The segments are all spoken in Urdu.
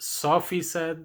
100%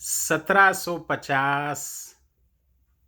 1750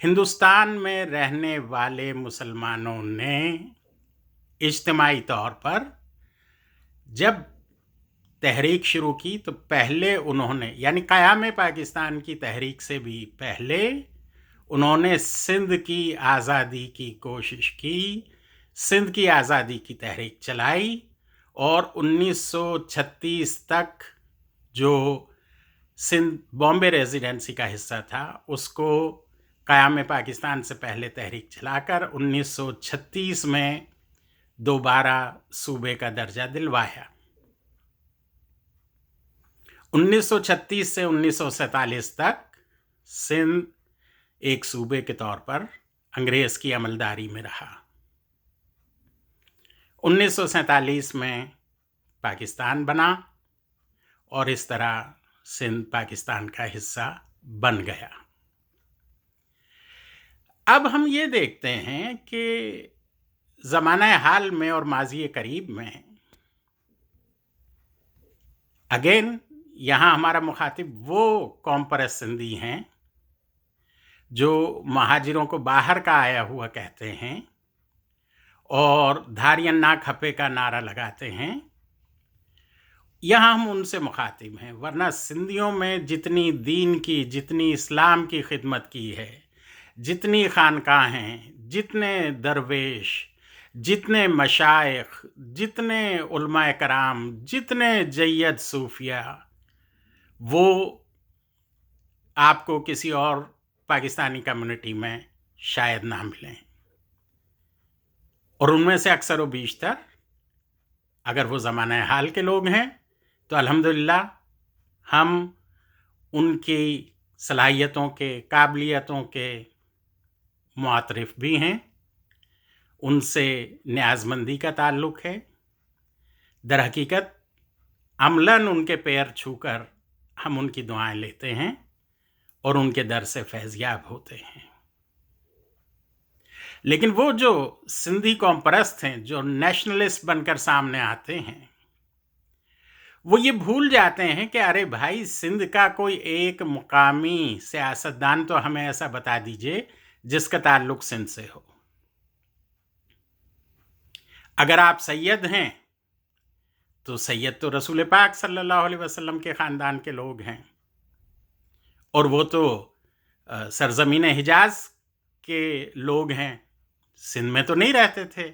ہندوستان میں رہنے والے مسلمانوں نے اجتماعی طور پر جب تحریک شروع کی تو پہلے انہوں نے، یعنی قیام پاکستان کی تحریک سے بھی پہلے، انہوں نے سندھ کی آزادی کی کوشش کی، سندھ کی آزادی کی تحریک چلائی، اور 1936 تک جو سندھ بامبے ریزیڈنسی کا حصہ تھا اس کو قیام پاکستان سے پہلے تحریک چلا کر 1936 میں دوبارہ صوبے کا درجہ دلوایا۔ 1936 سے 1947 تک سندھ ایک صوبے کے طور پر انگریز کی عملداری میں رہا۔ 1947 میں پاکستان بنا اور اس طرح سندھ پاکستان کا حصہ بن گیا۔ اب ہم یہ دیکھتے ہیں کہ زمانہ حال میں اور ماضی قریب میں اگین یہاں ہمارا مخاطب وہ قوم پرست سندھی ہیں جو مہاجروں کو باہر کا آیا ہوا کہتے ہیں اور دھاریاں نہ کھپے کا نعرہ لگاتے ہیں۔ یہاں ہم ان سے مخاطب ہیں، ورنہ سندھیوں میں جتنی دین کی، جتنی اسلام کی خدمت کی ہے، جتنی خانقاہیں، جتنے درویش، جتنے مشائخ، جتنے علماء کرام، جتنے جید صوفیہ، وہ آپ کو کسی اور پاکستانی کمیونٹی میں شاید نہ ملیں، اور ان میں سے اکثر و بیشتر اگر وہ زمانہ حال کے لوگ ہیں تو الحمدللہ ہم ان کی صلاحیتوں کے، قابلیتوں کے معترف بھی ہیں، ان سے نیاز مندی کا تعلق ہے۔ در حقیقت عملاً ان کے پیر چھو کر ہم ان کی دعائیں لیتے ہیں اور ان کے در سے فیض یاب ہوتے ہیں۔ لیکن وہ جو سندھی قوم پرست ہیں، جو نیشنلسٹ بن کر سامنے آتے ہیں، وہ یہ بھول جاتے ہیں کہ ارے بھائی، سندھ کا کوئی ایک مقامی سیاستدان تو ہمیں ایسا بتا دیجئے جس کا تعلق سندھ سے ہو۔ اگر آپ سید ہیں تو سید تو رسول پاک صلی اللہ علیہ وسلم کے خاندان کے لوگ ہیں، اور وہ تو سرزمین حجاز کے لوگ ہیں، سندھ میں تو نہیں رہتے تھے۔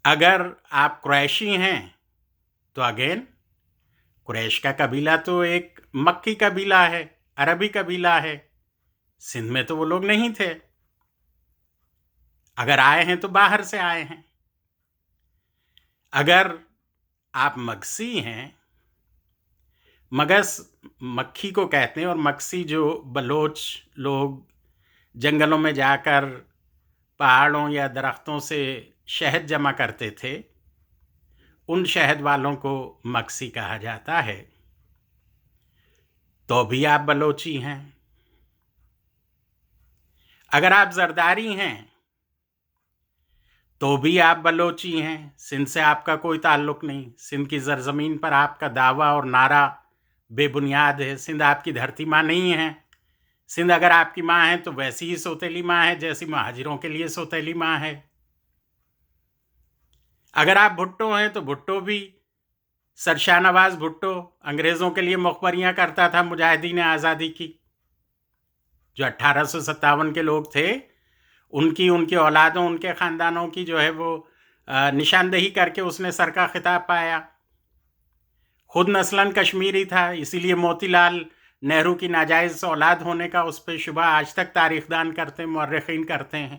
اگر آپ قریشی ہیں تو اگین قریش کا قبیلہ تو ایک مکی قبیلہ ہے، عربی قبیلہ ہے، سندھ میں تو وہ لوگ نہیں تھے۔ اگر آئے ہیں تو باہر سے آئے ہیں۔ اگر آپ مگسی ہیں، مگس مکھی کو کہتے ہیں، اور مگسی جو بلوچ لوگ جنگلوں میں جا کر پہاڑوں یا درختوں سے شہد جمع کرتے تھے، ان شہد والوں کو مگسی کہا جاتا ہے، تو بھی آپ بلوچی ہیں۔ اگر آپ زرداری ہیں تو بھی آپ بلوچی ہیں، سندھ سے آپ کا کوئی تعلق نہیں۔ سندھ کی زرزمین پر آپ کا دعویٰ اور نعرہ بے بنیاد ہے۔ سندھ آپ کی دھرتی ماں نہیں ہے۔ سندھ اگر آپ کی ماں ہے تو ویسی ہی سوتیلی ماں ہے جیسی مہاجروں کے لیے سوتیلی ماں ہے۔ اگر آپ بھٹو ہیں تو بھٹو بھی، سر شاہ نواز بھٹو انگریزوں کے لیے مخبریاں کرتا تھا مجاہدین آزادی کی، جو 1857 کے لوگ تھے، ان کی اولادوں، ان کے خاندانوں کی جو ہے وہ نشاندہی کر کے اس نے سر کا خطاب پایا۔ خود نسلاً کشمیری تھا، اسی لیے موتی لال نہرو کی ناجائز اولاد ہونے کا اس پہ شبہ آج تک تاریخ دان کرتے ہیں، مورخین کرتے ہیں۔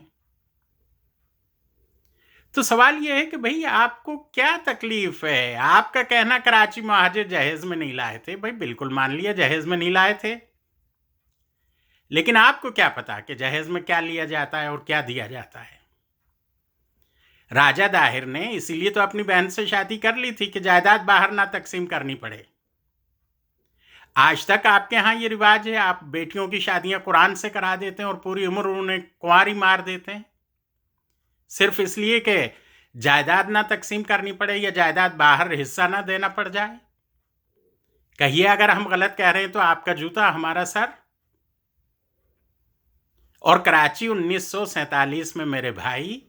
تو سوال یہ ہے کہ بھئی آپ کو کیا تکلیف ہے؟ آپ کا کہنا کراچی مہاجر جہیز میں نہیں لائے تھے، بھئی بالکل مان لیا جہیز میں نہیں لائے تھے، لیکن آپ کو کیا پتا کہ جہیز میں کیا لیا جاتا ہے اور کیا دیا جاتا ہے؟ راجہ داہر نے اسی لیے تو اپنی بہن سے شادی کر لی تھی کہ جائیداد باہر نہ تقسیم کرنی پڑے۔ آج تک آپ کے ہاں یہ رواج ہے، آپ بیٹیوں کی شادیاں قرآن سے کرا دیتے ہیں اور پوری عمر انہیں کنواری مار دیتے ہیں، صرف اس لیے کہ جائیداد نہ تقسیم کرنی پڑے یا جائیداد باہر حصہ نہ دینا پڑ جائے۔ کہیے اگر ہم غلط کہہ رہے ہیں تو آپ کا جوتا ہمارا سر۔ اور کراچی 1947 میں میرے بھائی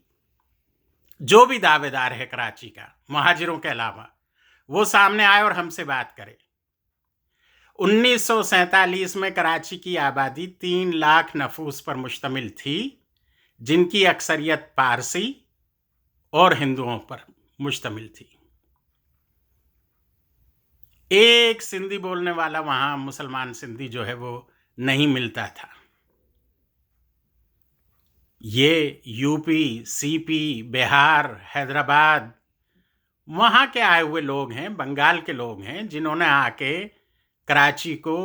جو بھی دعوے دار ہے کراچی کا مہاجروں کے علاوہ وہ سامنے آئے اور ہم سے بات کرے. 1947 میں کراچی کی آبادی 3 لاکھ نفوس پر مشتمل تھی جن کی اکثریت پارسی اور ہندوؤں پر مشتمل تھی. ایک سندھی بولنے والا وہاں مسلمان سندھی جو ہے وہ نہیں ملتا تھا. یہ یو پی، سی پی، بہار، حیدرآباد وہاں کے آئے ہوئے لوگ ہیں، بنگال کے لوگ ہیں جنہوں نے آ کے کراچی کو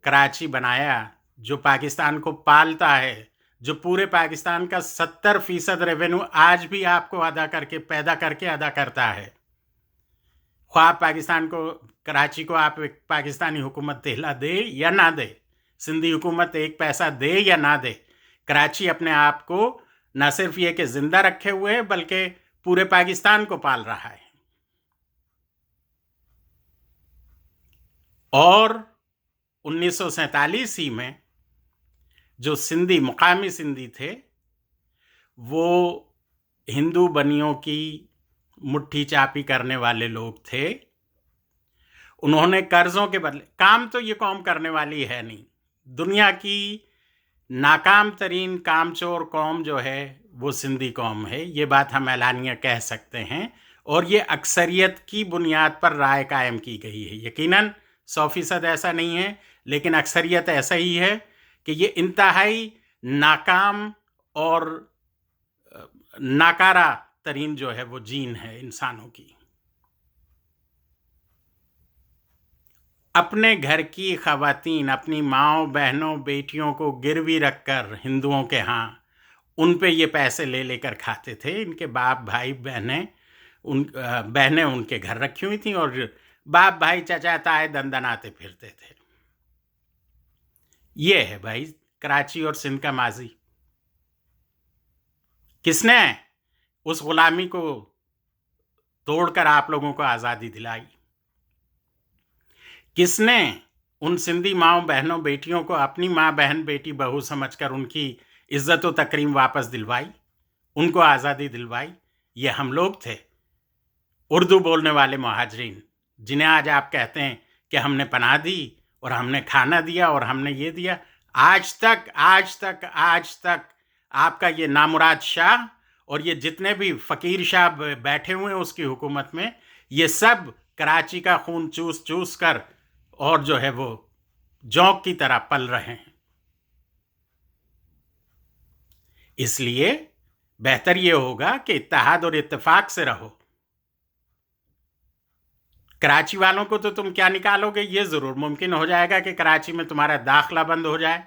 کراچی بنایا، جو پاکستان کو پالتا ہے، جو پورے پاکستان کا 70% ریونیو آج بھی آپ کو پیدا کر کے ادا کرتا ہے. خواہ پاکستان کو کراچی کو آپ ایک پاکستانی حکومت دہلا دے یا نہ دے، سندھی حکومت ایک پیسہ دے یا نہ دے، کراچی اپنے آپ کو نہ صرف یہ کہ زندہ رکھے ہوئے ہے بلکہ پورے پاکستان کو پال رہا ہے. اور 1947 میں جو سندھی مقامی سندھی تھے وہ ہندو بنیوں کی مٹھی چاپی کرنے والے لوگ تھے. انہوں نے قرضوں کے بدلے، کام تو یہ قوم کرنے والی ہے نہیں، دنیا کی ناکام ترین کام چور قوم جو ہے وہ سندھی قوم ہے، یہ بات ہم اعلانیہ کہہ سکتے ہیں. اور یہ اکثریت کی بنیاد پر رائے قائم کی گئی ہے. یقیناً 100% ایسا نہیں ہے لیکن اکثریت ایسا ہی ہے کہ یہ انتہائی ناکام اور ناکارہ ترین جو ہے وہ جین ہے انسانوں کی. اپنے گھر کی خواتین اپنی ماؤں بہنوں بیٹیوں کو گروی رکھ کر ہندوؤں کے ہاں ان پہ یہ پیسے لے لے کر کھاتے تھے. ان کے باپ بھائی بہنیں ان کے گھر رکھی ہوئی تھیں اور باپ بھائی چچا تائے دندناتے پھرتے تھے. یہ ہے بھائی کراچی اور سندھ کا ماضی. کس نے اس غلامی کو توڑ کر آپ لوگوں کو آزادی دلائی؟ کس نے ان سندھی ماؤں بہنوں بیٹیوں کو اپنی ماں بہن بیٹی بہو سمجھ کر ان کی عزت و تکریم واپس دلوائی، ان کو آزادی دلوائی؟ یہ ہم لوگ تھے، اردو بولنے والے مہاجرین جنہیں آج آپ کہتے ہیں کہ ہم نے پناہ دی اور ہم نے کھانا دیا اور ہم نے یہ دیا. آج تک آپ کا یہ نامراد شاہ اور یہ جتنے بھی فقیر شاہ بیٹھے ہوئے ہیں اس کی حکومت میں، یہ سب کراچی کا خون چوس چوس کر اور جو ہے وہ جونک کی طرح پل رہے ہیں. اس لیے بہتر یہ ہوگا کہ اتحاد اور اتفاق سے رہو. کراچی والوں کو تو تم کیا نکالو گے؟ یہ ضرور ممکن ہو جائے گا کہ کراچی میں تمہارا داخلہ بند ہو جائے.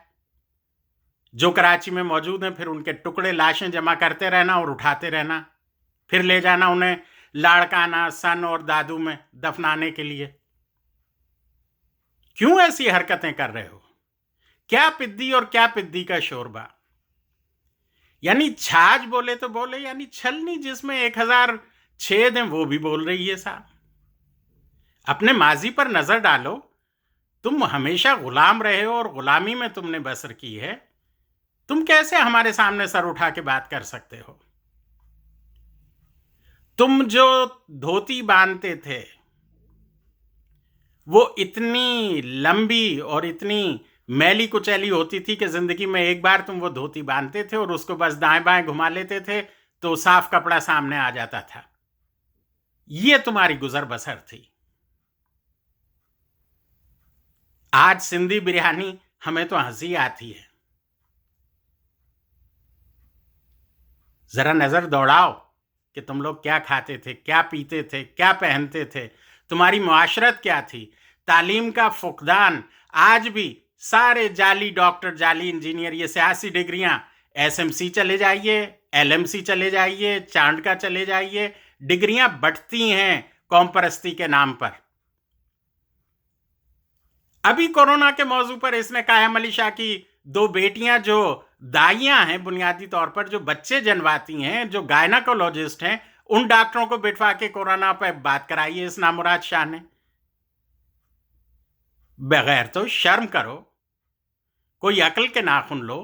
جو کراچی میں موجود ہیں پھر ان کے ٹکڑے لاشیں جمع کرتے رہنا اور اٹھاتے رہنا، پھر لے جانا انہیں لاڑکانہ سن اور دادو میں دفنانے کے لیے. کیوں ایسی حرکتیں کر رہے ہو؟ کیا پدی اور کیا پدی کا شوربہ؟ یعنی چھاج بولے تو بولے، یعنی چھلنی جس میں 1000 چھید ہیں وہ بھی بول رہی ہے صاحب. اپنے ماضی پر نظر ڈالو. تم ہمیشہ غلام رہے ہو اور غلامی میں تم نے بسر کی ہے. تم کیسے ہمارے سامنے سر اٹھا کے بات کر سکتے ہو؟ تم جو دھوتی باندھتے تھے وہ اتنی لمبی اور اتنی میلی کچیلی ہوتی تھی کہ زندگی میں ایک بار تم وہ دھوتی باندھتے تھے اور اس کو بس دائیں بائیں گھما لیتے تھے تو صاف کپڑا سامنے آ جاتا تھا. یہ تمہاری گزر بسر تھی. آج سندھی بریانی ہمیں تو ہنسی آتی ہے. ذرا نظر دوڑاؤ کہ تم لوگ کیا کھاتے تھے، کیا پیتے تھے، کیا پہنتے تھے، تمہاری معاشرت کیا تھی. تعلیم کا فقدان آج بھی. سارے جعلی ڈاکٹر، جعلی انجینئر، یہ سیاسی ڈگریاں، ایس ایم سی چلے جائیے، ایل ایم سی چلے جائیے، چانڈ کا چلے جائیے، ڈگریاں بٹتی ہیں قوم پرستی کے نام پر. ابھی کورونا کے موضوع پر اس نے قائم علی شاہ کی 2 بیٹیاں جو دائیاں ہیں بنیادی طور پر، جو بچے جنواتی ہیں، جو گائناکولوجسٹ ہیں، ان ڈاکٹروں کو بٹھوا کے کورونا پہ بات کرائی ہے اس نامراد شاہ نے. بغیر تو شرم کرو، کوئی عقل کے ناخن لو.